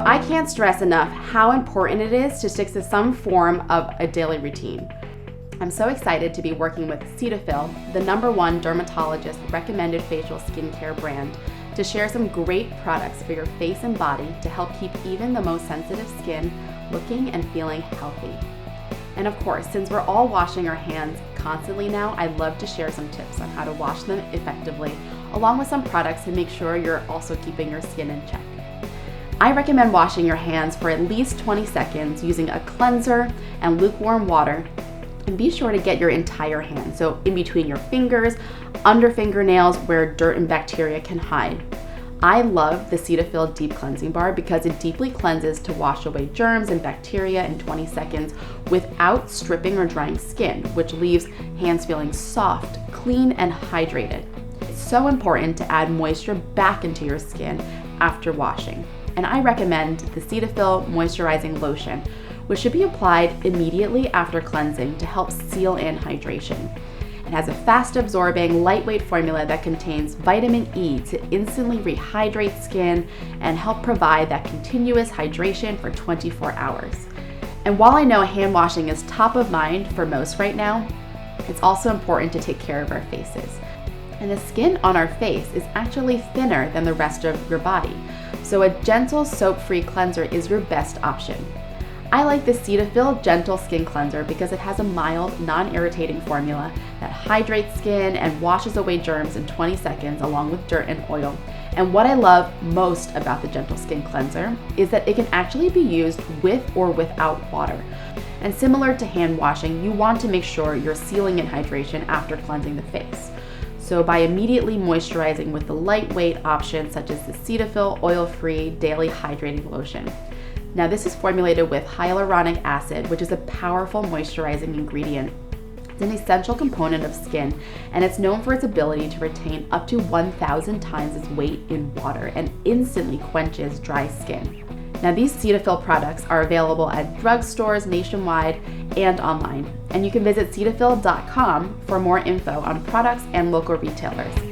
I can't stress enough how important it is to stick to some form of a daily routine. I'm so excited to be working with Cetaphil, the #1 dermatologist recommended facial skincare brand, to share some great products for your face and body to help keep even the most sensitive skin looking and feeling healthy. And of course, since we're all washing our hands constantly now, I'd love to share some tips on how to wash them effectively, along with some products to make sure you're also keeping your skin in check. I recommend washing your hands for at least 20 seconds using a cleanser and lukewarm water. And be sure to get your entire hand, so in between your fingers, under fingernails where dirt and bacteria can hide. I love the Cetaphil Deep Cleansing Bar because it deeply cleanses to wash away germs and bacteria in 20 seconds without stripping or drying skin, which leaves hands feeling soft, clean, and hydrated. It's so important to add moisture back into your skin after washing. And I recommend the Cetaphil Moisturizing Lotion, which should be applied immediately after cleansing to help seal in hydration. It has a fast-absorbing, lightweight formula that contains vitamin E to instantly rehydrate skin and help provide that continuous hydration for 24 hours. And while I know hand washing is top of mind for most right now, it's also important to take care of our faces. And the skin on our face is actually thinner than the rest of your body, so a gentle soap-free cleanser is your best option. I like the Cetaphil Gentle Skin Cleanser because it has a mild, non-irritating formula that hydrates skin and washes away germs in 20 seconds along with dirt and oil. And what I love most about the Gentle Skin Cleanser is that it can actually be used with or without water. And similar to hand washing, you want to make sure you're sealing in hydration after cleansing the face. So by immediately moisturizing with the lightweight options such as the Cetaphil Oil-Free Daily Hydrating Lotion. Now this is formulated with hyaluronic acid, which is a powerful moisturizing ingredient. It's an essential component of skin, and it's known for its ability to retain up to 1,000 times its weight in water and instantly quenches dry skin. Now these Cetaphil products are available at drugstores nationwide and online, and you can visit Cetaphil.com for more info on products and local retailers.